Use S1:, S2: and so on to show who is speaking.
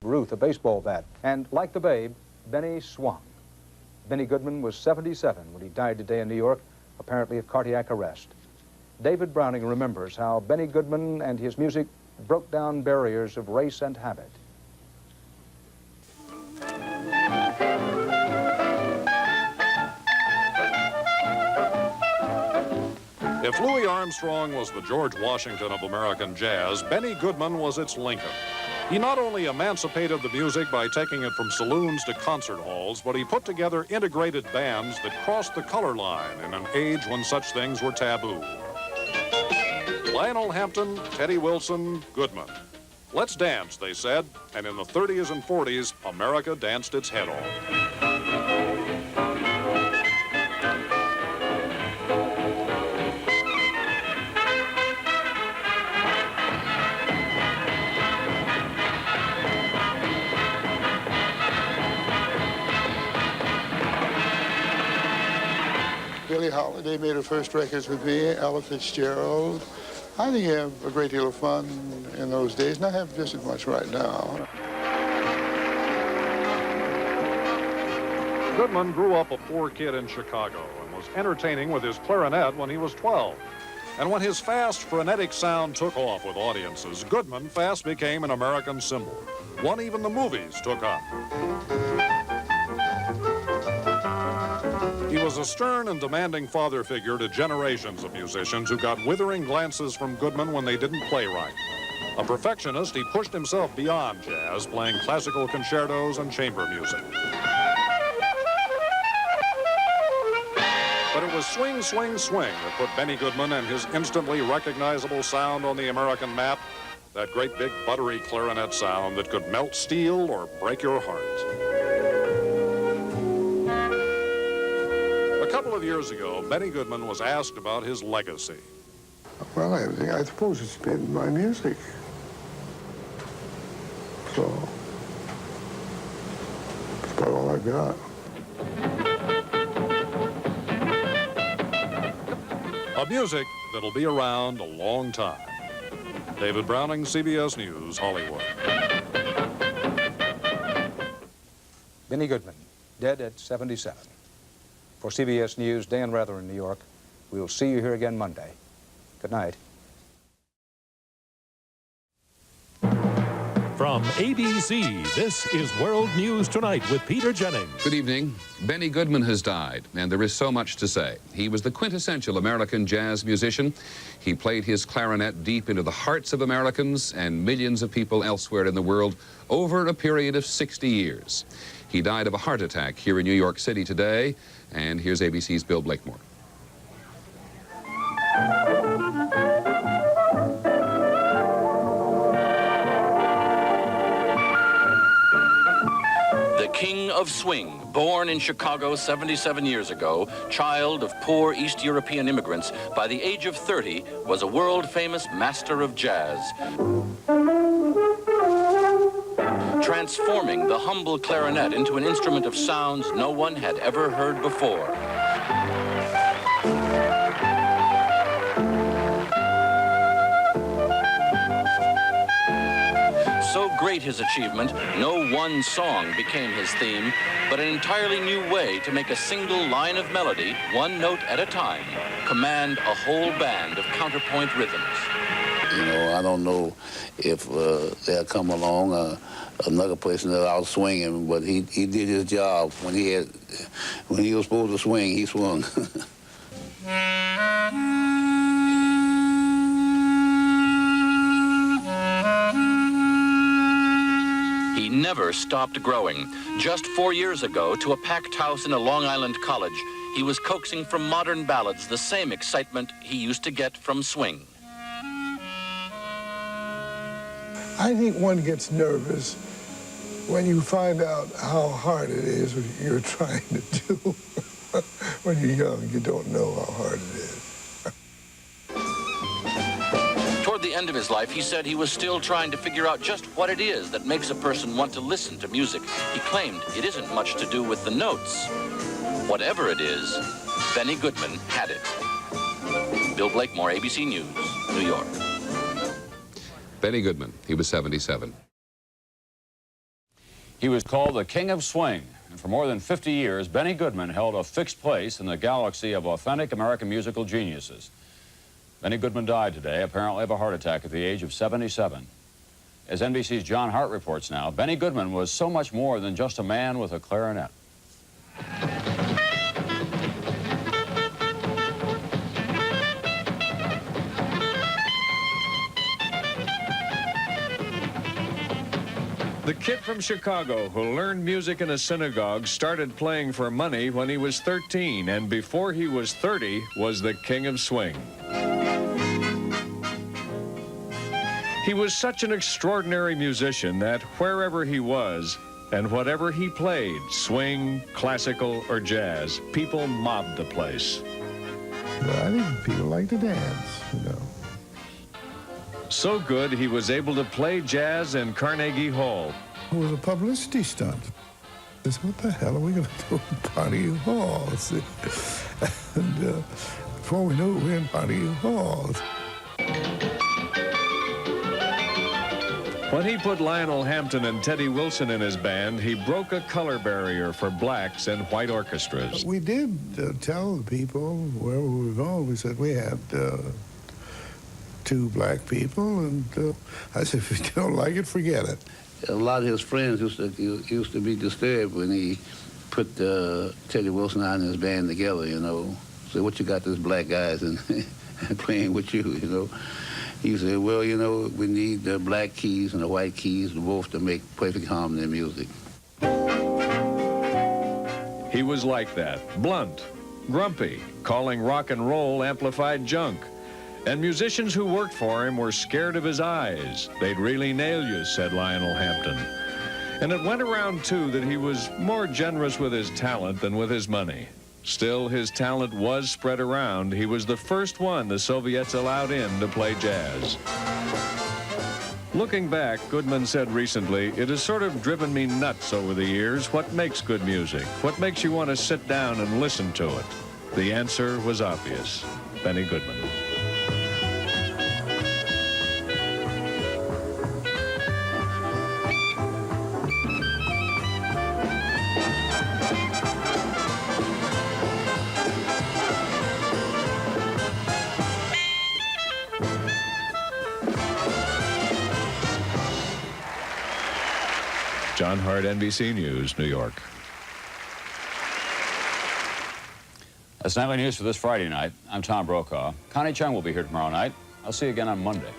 S1: Ruth a baseball bat, and like the babe, Benny swung. Benny Goodman was 77 when he died today in New York, apparently of cardiac arrest. David Browning remembers how Benny Goodman and his music broke down barriers of race and habit.
S2: If Louis Armstrong was the George Washington of American jazz, Benny Goodman was its Lincoln. He not only emancipated the music by taking it from saloons to concert halls, but he put together integrated bands that crossed the color line in an age when such things were taboo. Lionel Hampton, Teddy Wilson, Goodman. Let's dance, they said, and in the 30s and 40s, America danced its head off.
S3: Billie Holiday made her first records with me, Ella Fitzgerald. I think you have a great deal of fun in those days, and I have just as much right now.
S2: Goodman grew up a poor kid in Chicago and was entertaining with his clarinet when he was 12. And when his fast, frenetic sound took off with audiences, Goodman fast became an American symbol, one even the movies took up. He was a stern and demanding father figure to generations of musicians who got withering glances from Goodman when they didn't play right. A perfectionist, he pushed himself beyond jazz, playing classical concertos and chamber music. But it was swing, swing, swing that put Benny Goodman and his instantly recognizable sound on the American map, that great big buttery clarinet sound that could melt steel or break your heart. A couple of years ago, Benny Goodman was asked about his legacy.
S3: Well, I suppose it's been my music. So, that's about all I've got.
S2: A music that'll be around a long time. David Browning, CBS News, Hollywood.
S1: Benny Goodman, dead at 77. For CBS News, Dan Rather in New York. We'll see you here again Monday. Good night.
S4: From ABC, this is World News Tonight with Peter Jennings.
S5: Good evening. Benny Goodman has died, and there is so much to say. He was the quintessential American jazz musician. He played his clarinet deep into the hearts of Americans and millions of people elsewhere in the world over a period of 60 years. He died of a heart attack here in New York City today, and here's ABC's Bill Blakemore.
S6: King of swing, born in Chicago 77 years ago, child of poor East European immigrants, by the age of 30, was a world-famous master of jazz, transforming the humble clarinet into an instrument of sounds no one had ever heard before. So great his achievement, no one song became his theme, but an entirely new way to make a single line of melody, one note at a time, command a whole band of counterpoint rhythms.
S7: You know, I don't know if they'll come along another person that out swinging, but he did his job. When he was supposed to swing, he swung.
S6: He never stopped growing. Just 4 years ago, to a packed house in a Long Island college, he was coaxing from modern ballads the same excitement he used to get from swing.
S3: I think one gets nervous when you find out how hard it is what you're trying to do. When you're young, you don't know how hard it is.
S6: Toward the end of his life, he said he was still trying to figure out just what it is that makes a person want to listen to music. He claimed it isn't much to do with the notes. Whatever it is, Benny Goodman had it. Bill Blakemore, ABC News, New York.
S5: Benny Goodman, he was 77.
S8: He was called the King of Swing, and for more than 50 years, Benny Goodman held a fixed place in the galaxy of authentic American musical geniuses. Benny Goodman died today, apparently of a heart attack at the age of 77. As NBC's John Hart reports now, Benny Goodman was so much more than just a man with a clarinet.
S9: The kid from Chicago who learned music in a synagogue started playing for money when he was 13, and before he was 30 was the king of swing. He was such an extraordinary musician that wherever he was and whatever he played, swing, classical, or jazz, people mobbed the place.
S3: I think people like to dance, you know.
S9: So good, he was able to play jazz in Carnegie Hall.
S3: It was a publicity stunt. I said, what the hell are we going to do in Carnegie Hall? And before we knew it, we were in Carnegie Hall.
S9: When he put Lionel Hampton and Teddy Wilson in his band, he broke a color barrier for blacks and white orchestras.
S3: We did tell the people wherever we were going, we said we had 2 black people, and I said, if you don't like it, forget it.
S7: A lot of his friends used to be disturbed when he put Teddy Wilson out in his band together, you know. So what you got this black guys and playing with you, you know. He said, well, you know, we need the black keys and the white keys both to make perfect harmony in music.
S9: He was like that, blunt, grumpy, calling rock and roll amplified junk. And musicians who worked for him were scared of his eyes. They'd really nail you, said Lionel Hampton. And it went around, too, that he was more generous with his talent than with his money. Still, his talent was spread around. He was the first one the Soviets allowed in to play jazz. Looking back, Goodman said recently, it has sort of driven me nuts over the years. What makes good music? What makes you want to sit down and listen to it? The answer was obvious. Benny Goodman. John Hart, NBC News, New York.
S8: That's nightly news for this Friday night. I'm Tom Brokaw. Connie Chung will be here tomorrow night. I'll see you again on Monday.